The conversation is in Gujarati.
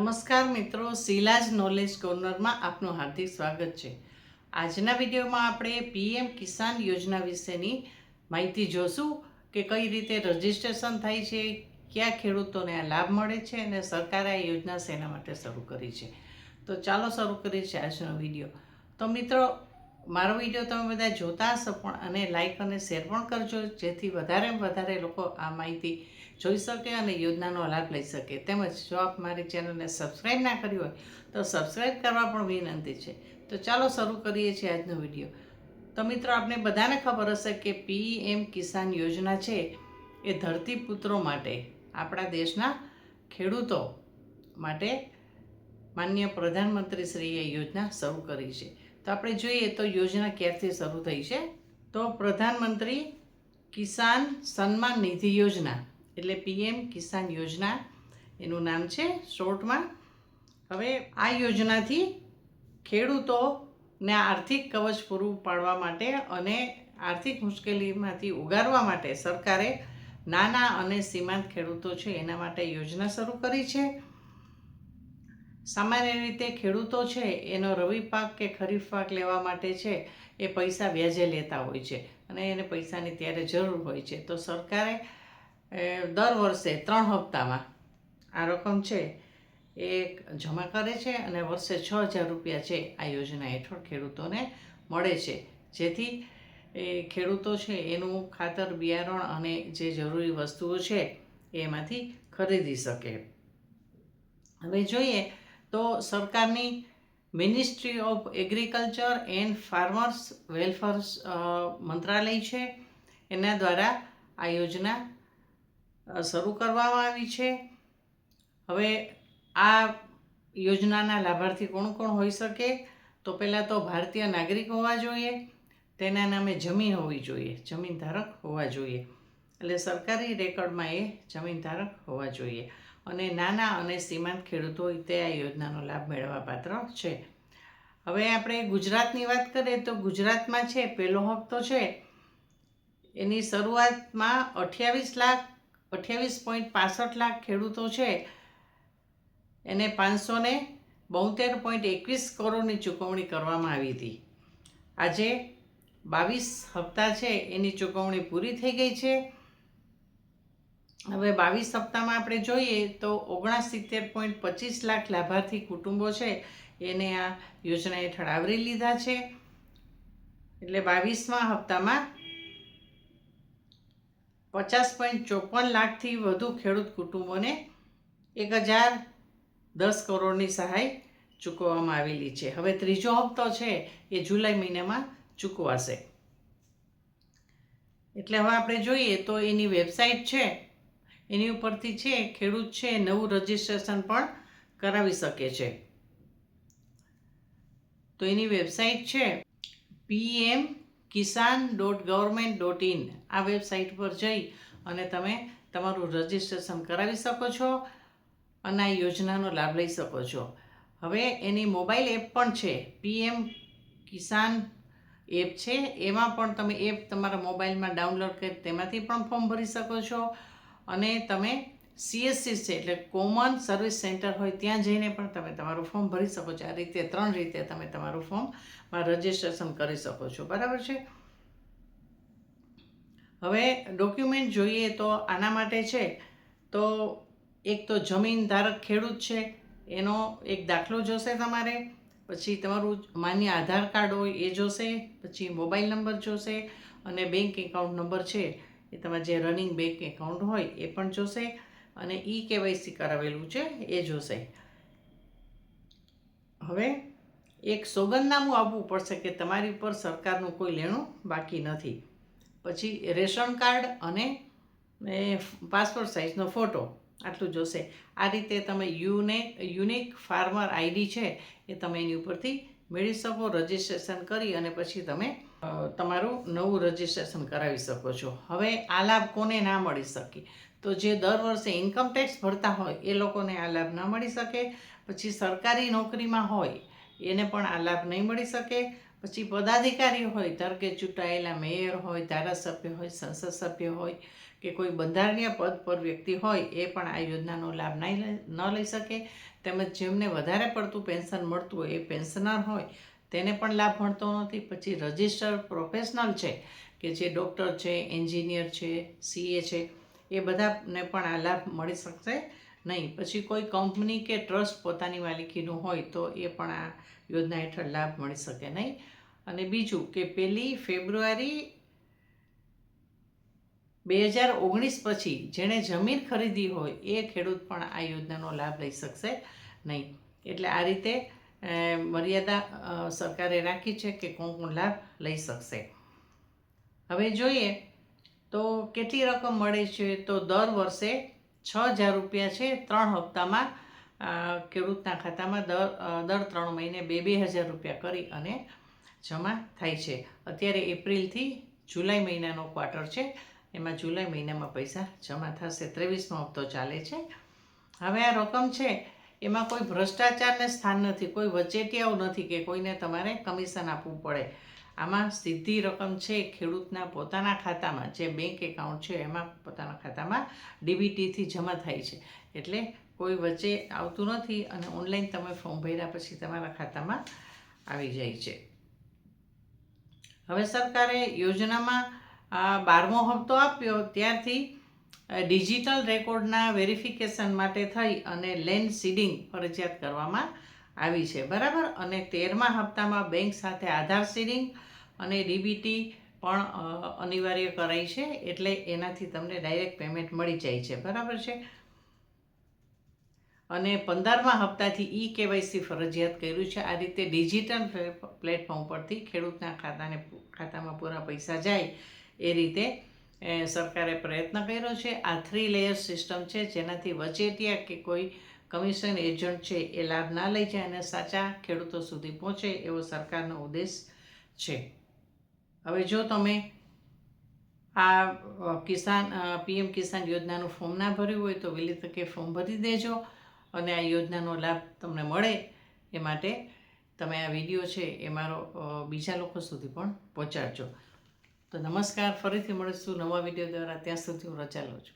નમસ્કાર મિત્રો, શીલાજ નોલેજ કોર્નરમાં આપનું હાર્દિક સ્વાગત છે. આજના વિડીયોમાં આપણે પીએમ કિસાન યોજના વિશેની માહિતી જોશું કે કઈ રીતે રજિસ્ટ્રેશન થાય છે, કયા ખેડૂતોને આ લાભ મળે છે અને સરકારે આ યોજના શેના માટે શરૂ કરી છે. તો ચાલો શરૂ કરીએ છીએ આજનો વિડીયો. તો મિત્રો, મારો વિડીયો તમે બધા જોતા હશો પણ અને લાઈક અને શેર પણ કરજો, જેથી વધારે લોકો આ માહિતી જોઈ શકે અને યોજનાનો લાભ લઈ શકે. તેમજ જો આપ મારી ચેનલને સબસ્ક્રાઈબ ના કરી હોય તો સબસ્ક્રાઈબ કરવા પણ વિનંતી છે. તો ચાલો શરૂ કરીએ છીએ આજનો વિડીયો. તો મિત્રો, આપણે બધાને ખબર હશે કે પીએમ કિસાન યોજના છે એ ધરતીપુત્રો માટે, આપણા દેશના ખેડૂતો માટે માનનીય પ્રધાનમંત્રીશ્રીએ યોજના શરૂ કરી છે. તો આપણે જોઈએ તો યોજના ક્યારથી શરૂ થઈ છે. તો પ્રધાનમંત્રી કિસાન સન્માન નિધિ યોજના એટલે પીએમ કિસાન યોજના એનું નામ છે શોર્ટમાં. હવે આ યોજનાથી ખેડૂતોને આર્થિક કવચ પૂરું પાડવા માટે અને આર્થિક મુશ્કેલીમાંથી ઉગારવા માટે સરકારે નાના અને સીમાંત ખેડૂતો છે એના માટે યોજના શરૂ કરી છે. સામાન્ય રીતે ખેડૂતો છે એનો રવિ પાક કે ખરીફ પાક લેવા માટે છે એ પૈસા વ્યાજે લેતા હોય છે અને એને પૈસાની ત્યારે જરૂર હોય છે. તો સરકારે દર વર્ષે 3 હપ્તામાં આ રકમ છે એ જમા કરે છે અને વર્ષે 6,000 રૂપિયા છે આ યોજના હેઠળ ખેડૂતોને મળે છે, જેથી ખેડૂતો છે એનું ખાતર, બિયારણ અને જે જરૂરી વસ્તુઓ છે એમાંથી ખરીદી શકે. હવે જોઈએ તો સરકારની ministry of agriculture and farmers welfare મંત્રાલય છે, એના દ્વારા આ યોજના શરૂ કરવામાં આવી છે. હવે આ યોજનાના લાભાર્થી કોણ હોઈ શકે? તો પહેલાં તો ભારતીય નાગરિક હોવા જોઈએ, તેના નામે જમીન હોવી જોઈએ, જમીન ધારક હોવા જોઈએ, એટલે સરકારી રેકોર્ડમાં એ જમીન ધારક હોવા જોઈએ અને નાના અને સીમાંત ખેડૂતો હોય તે આ યોજનાનો લાભ મેળવવા પાત્ર છે. હવે આપણે ગુજરાતની વાત કરીએ તો ગુજરાતમાં છે પહેલો હપ્તો છે એની શરૂઆતમાં 28.65 લાખ ખેડૂતો છે એને 572.21 કરોડની ચૂકવણી કરવામાં આવી હતી. આજે 22 હપ્તા છે એની ચૂકવણી પૂરી થઈ ગઈ છે. હવે 22 હપ્તામાં આપણે જોઈએ તો 69.25 લાખ લાભાર્થી કુટુંબો છે એને આ યોજના હેઠળ આવરી લીધા છે. એટલે 22મા હપ્તામાં 50.54 લાખથી વધુ ખેડૂત કુટુંબોને 1,010 કરોડની સહાય ચૂકવવામાં આવેલી છે. હવે ત્રીજો હપ્તો છે એ જુલાઈ મહિનામાં ચૂકવાશે. એટલે હવે આપણે જોઈએ તો એની વેબસાઇટ છે એની ઉપરથી છે ખેડૂત છે નવું રજિસ્ટ્રેશન પણ કરાવી શકે છે. તો એની વેબસાઇટ છે pmkisan.government.in. આ વેબસાઇટ પર જઈ અને તમે તમારું રજિસ્ટ્રેશન કરાવી શકો છો અને આ યોજનાનો લાભ લઈ શકો છો. હવે એની મોબાઈલ એપ પણ છે, પીએમ કિસાન એપ છે, એમાં પણ તમે એપ તમારા મોબાઈલમાં ડાઉનલોડ કરી તેમાંથી પણ ફોર્મ ભરી શકો છો અને તમે CSC છે એટલે કોમન સર્વિસ સેન્ટર હોય ત્યાં જઈને પણ તમે તમારું ફોર્મ ભરી શકો છો. આ રીતે 3 રીતે તમે તમારું ફોર્મમાં રજિસ્ટ્રેશન કરી શકો છો. બરાબર છે. હવે ડોક્યુમેન્ટ જોઈએ તો આના માટે છે તો એક તો જમીન ધારક ખેડૂત છે એનો એક દાખલો જોશે તમારે, પછી તમારું માન્ય આધાર કાર્ડ હોય એ જોશે, પછી મોબાઈલ નંબર જોશે અને બેંક એકાઉન્ટ નંબર છે એ તમારે જે રનિંગ બેંક એકાઉન્ટ હોય એ પણ જોશે અને KYC કરાવેલું છે એ જોશે. હવે એક સોગંદનામું આપવું પડશે કે તમારી ઉપર સરકારનું કોઈ લેણું બાકી નથી. પછી રેશન કાર્ડ અને પાસપોર્ટ સાઇઝનો ફોટો આટલું જોશે. આ રીતે તમે યુનિક ફાર્મર ID છે એ તમે એની ઉપરથી મેળવી શકો, રજિસ્ટ્રેશન કરી અને પછી તમે તમારું નવું રજિસ્ટ્રેશન કરાવી શકો છો. હવે આ લાભ કોને ના મળી શકે? તો જે દર વર્ષે ઇન્કમ ટેક્સ ભરતા હોય એ લોકોને આ લાભ ના મળી શકે. પછી સરકારી નોકરીમાં હોય એને પણ આ લાભ નહીં મળી શકે. પછી પદાધિકારી હોય, ધારો કે ચૂંટાયેલા મેયર હોય, ધારાસભ્ય હોય, સંસદ સભ્ય હોય કે કોઈ બંધારણીય પદ પર વ્યક્તિ હોય એ પણ આ યોજનાનો લાભ ન લઈ શકે. તેમજ જેમને વધારે પડતું પેન્શન મળતું હોય એ પેન્શનર હોય તેને પણ લાભ મળતો નથી. પછી રજિસ્ટર્ડ પ્રોફેશનલ છે કે જે ડૉક્ટર છે, એન્જિનિયર છે, સીએ છે, એ બધાને પણ આ લાભ મળી શકશે નહીં. પછી કોઈ કંપની કે ટ્રસ્ટ પોતાની માલિકીનું હોય તો એ પણ આ યોજના હેઠળ લાભ મળી શકે નહીં. અને બીજું કે 1 ફેબ્રુઆરી 2019 પછી જેણે જમીન ખરીદી હોય એ ખેડૂત પણ આ યોજનાનો લાભ લઈ શકશે નહીં. એટલે આ રીતે મર્યાદા સરકારે રાખી છે કે કોણ લાભ લઈ શકશે. હવે જોઈએ તો કેટલી રકમ મળે છે, તો દર વર્ષે 6,000 રૂપિયા છે 3 હપ્તામાં ખેડૂતના ખાતામાં દર 3 મહિને 2,000 રૂપિયા કરી અને જમા થાય છે. અત્યારે એપ્રિલથી જુલાઈ મહિનાનો ક્વાર્ટર છે, એમાં જુલાઈ મહિનામાં પૈસા જમા થશે. 23મો હપ્તો ચાલે છે. હવે આ રકમ છે એમાં કોઈ ભ્રષ્ટાચારને સ્થાન નથી, કોઈ વચેટિયાઓ નથી કે કોઈને તમારે કમિશન આપવું પડે. આમાં સીધી રકમ છે ખેડૂતના પોતાના ખાતામાં, જે બેંક એકાઉન્ટ છે એમાં પોતાના ખાતામાં ડીબીટીથી જમા થાય છે. એટલે કોઈ વચ્ચે આવતું નથી અને ઓનલાઈન તમે ફોર્મ ભર્યા પછી તમારા ખાતામાં આવી જાય છે. હવે સરકારે યોજનામાં 12મો હપ્તો આપ્યો ત્યારથી ડિજિટલ રેકોર્ડના વેરિફિકેશન માટે થઈ અને લેન્ડ સીડિંગ ફરજિયાત કરવામાં આવી છે, બરાબર. અને 13મા હપ્તામાં બેંક સાથે આધાર સીડિંગ અને ડીબીટી પણ અનિવાર્ય કરાઈ છે. એટલે એનાથી તમને ડાયરેક્ટ પેમેન્ટ મળી જાય છે, બરાબર છે. અને 15મા હપ્તાથી KYC ફરજિયાત કર્યું છે. આ રીતે ડિજિટલ પ્લેટફોર્મ પરથી ખેડૂતના ખાતામાં પૂરા પૈસા જાય એ રીતે સરકારે પ્રયત્ન કર્યો છે. આ 3 લેયર સિસ્ટમ છે જેનાથી વચેટિયા કે કોઈ કમિશન એજન્ટ છે એ લાભ ના લઈ જાય અને સાચા ખેડૂતો સુધી પહોંચે એવો સરકારનો ઉદ્દેશ છે. હવે જો તમે આ PM કિસાન યોજનાનું ફોર્મ ના ભર્યું હોય તો વહેલી તકે ફોર્મ ભરી દેજો અને આ યોજનાનો લાભ તમને મળે એ માટે તમે આ વિડીયો છે એ મારો બીજા લોકો સુધી પણ પહોંચાડજો. તો નમસ્કાર, ફરીથી મળીશું નવા વિડીયો દ્વારા. ત્યાં સુધી હું રજા લઉં છું.